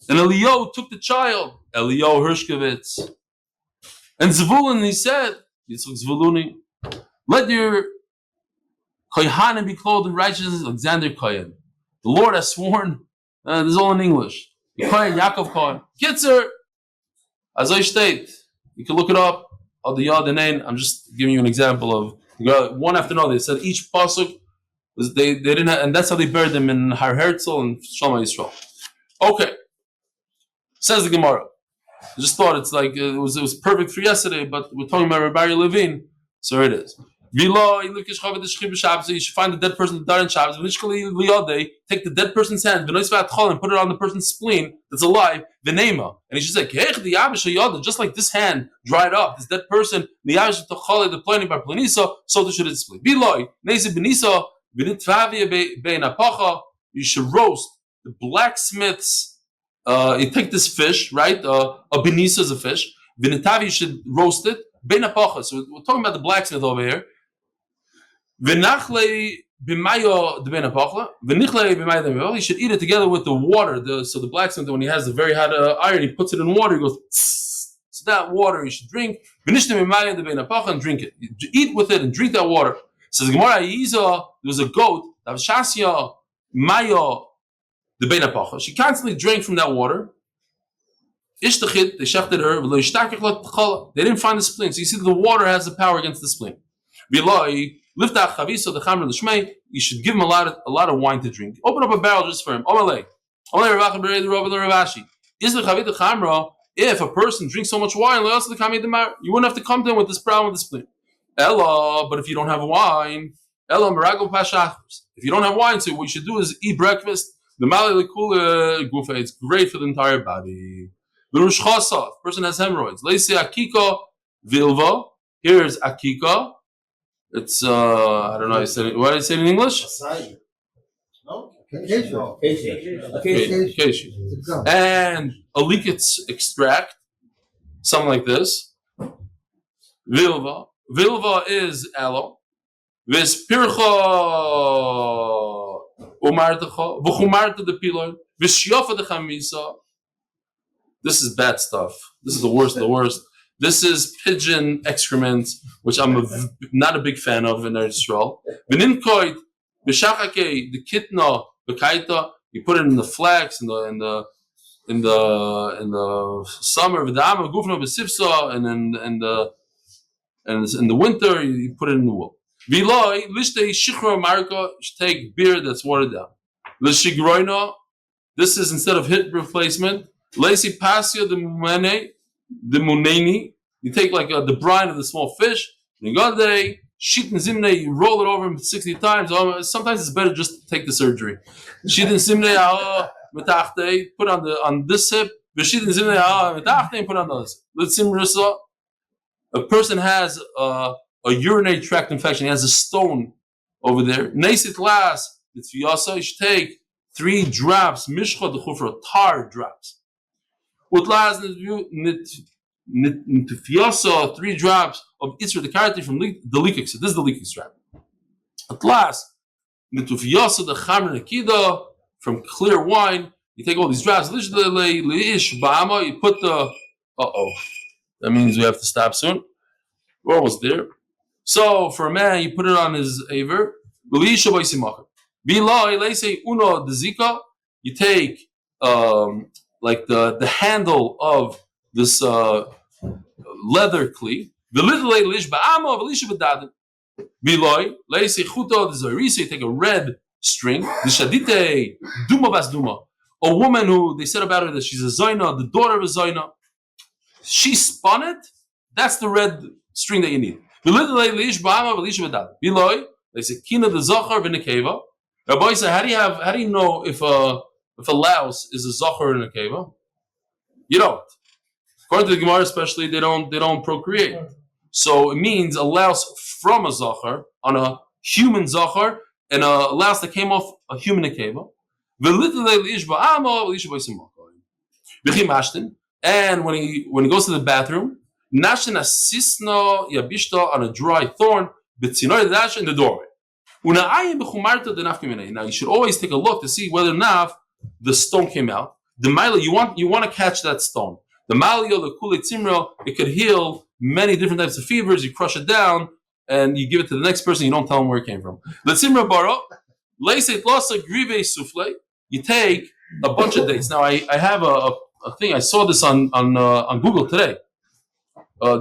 Eliyahu took the child, Eliyahu Hershkovitz. And Zvulun, he said, Yitzchak Zvuluni, let your Kohanim be clothed in righteousness, Alexander Kohen. The Lord has sworn, this is all in English. Kohen, Yaakov Kohen. Kitzer, Azay State. You can look it up. The Yad and Ein. I'm just giving you an example of one after another. They said each pasuk was they didn't have, and that's how they buried them in Har Herzl and Shema Yisrael. Okay, says the Gemara. I just thought it's like it was perfect for yesterday, but we're talking about Rabbi Levine, so it is. You should find the dead person that died in Shabbos. Take the dead person's hand and put it on the person's spleen that's alive. And he should say, just like this hand dried up, this dead person, so should it spleen. You should roast the blacksmiths. You take this fish, right? A benisa is a fish. You should roast it. So we're talking about the blacksmith over here. You should eat it together with the water. So the blacksmith, when he has the very hot iron, he puts it in water. He goes, so that water you should drink. And drink it. You eat with it and drink that water. So the Gemara, there was a goat, she constantly drank from that water. They shechted her. They didn't find the spleen. So you see, the water has the power against the spleen. You should give him a lot of wine to drink. Open up a barrel just for him. If a person drinks so much wine, you wouldn't have to come to him with this problem with the spleen. But if you don't have wine, if you don't have wine, so what you should do is eat breakfast. It's great for the entire body. Person has hemorrhoids. Here's akika. It's I don't know how you say it. What did I say in English? Acacia. And a leekitz extract, something like this. Vilva is aloe. Vispircha umartecha v'chumarta de pilon v'shyofa de chamisa. This is bad stuff. This is the worst of the worst. This is pigeon excrement, which I'm not a big fan of in Eretz Yisrael. V'ninkoit v'shachake the kitna v'kaita. You put it in the flax in the summer v'dama gufna v'sifsa, and in the winter you put it in the wool. V'loi lishtei shichra marika. You should take beer that's watered down. L'shigroina. This is instead of hip replacement. Lacy pasio the muneni. You take like the brine of the small fish. You go there, shit and zimne. You roll it over 60 times. Sometimes it's better just to take the surgery. Shit and zimne metachte. Put on this hip. Shit and zimne metachte. Put on those. Let's simrisa. A person has a urinary tract infection. He has a stone over there. Nesit las. It's v'yasa. You should take 3 drops. Mishcha the chufra tar drops. Utlas nitfiasa 3 drops of Isra the karate from the leekik. So this is the leekik strap. Utlas nitfiasa the chamer nekida from clear wine. You take all these drops. You put the that means we have to stop soon. We're almost there. So for a man, you put it on his aver. You take like the handle of this leather kli. You take a red string. A woman who they said about her that she's a Zaina, the daughter of a Zaina. She spun it. That's the red string that you need. They say kina the zachar v'nekeva. Rabbi said, how do you know if a louse is a zachar and a keva? You don't. According to the Gemara, especially, they don't procreate. So it means a louse from a zachar on a human zachar and a louse that came off a human nekeva. And when he goes to the bathroom, nashna sisno yabishto on a dry thorn, b'tzinor dash in the doorway. Now you should always take a look to see whether or not the stone came out. The mila, you want to catch that stone. The malio, the kule timro, it could heal many different types of fevers. You crush it down and you give it to the next person. You don't tell them where it came from. The timro baro, leiset losa grive souffle. You take a bunch of dates. Now I have a thing. I saw this on Google today.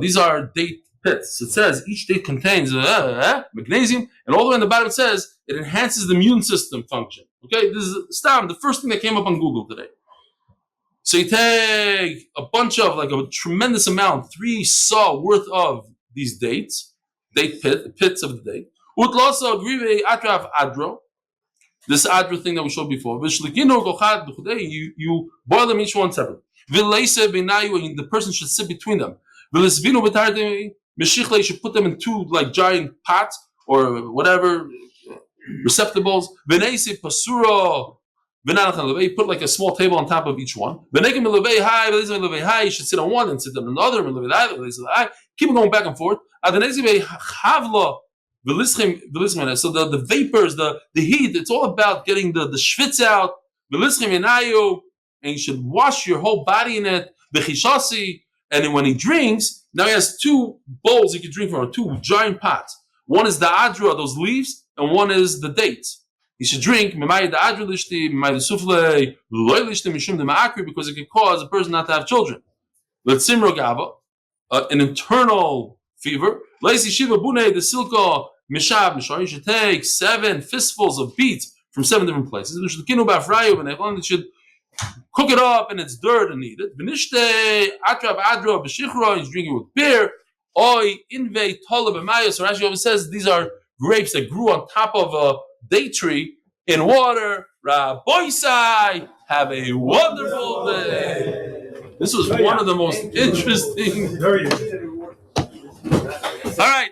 These are date pits. It says each date contains magnesium, and all the way in the bottom it says it enhances the immune system function. Okay, this is the first thing that came up on Google today. So you take a bunch of, like a tremendous amount, 3 saw worth of these dates, pits of the date. Utlosa grive atrav adro. This adro thing that we showed before. You boil them each one separately. The person should sit between them. You should put them in 2 like giant pots or whatever receptacles. You put like a small table on top of each one. You should sit on one and sit on another. Keep going back and forth. So the vapors, the heat, it's all about getting the schwitz out. And you should wash your whole body in it. And then when he drinks, now he has 2 bowls he can drink from, 2 giant pots. One is the adra, those leaves, and one is the dates. He should drink because it can cause a person not to have children. An internal fever. You should take 7 fistfuls of beets from 7 different places. You should cook it up and it's dirt and eat it. He's drinking with beer. So Rashi always says these are grapes that grew on top of a date tree in water. Rabboisai, have a wonderful day. This was one of the most interesting. All right.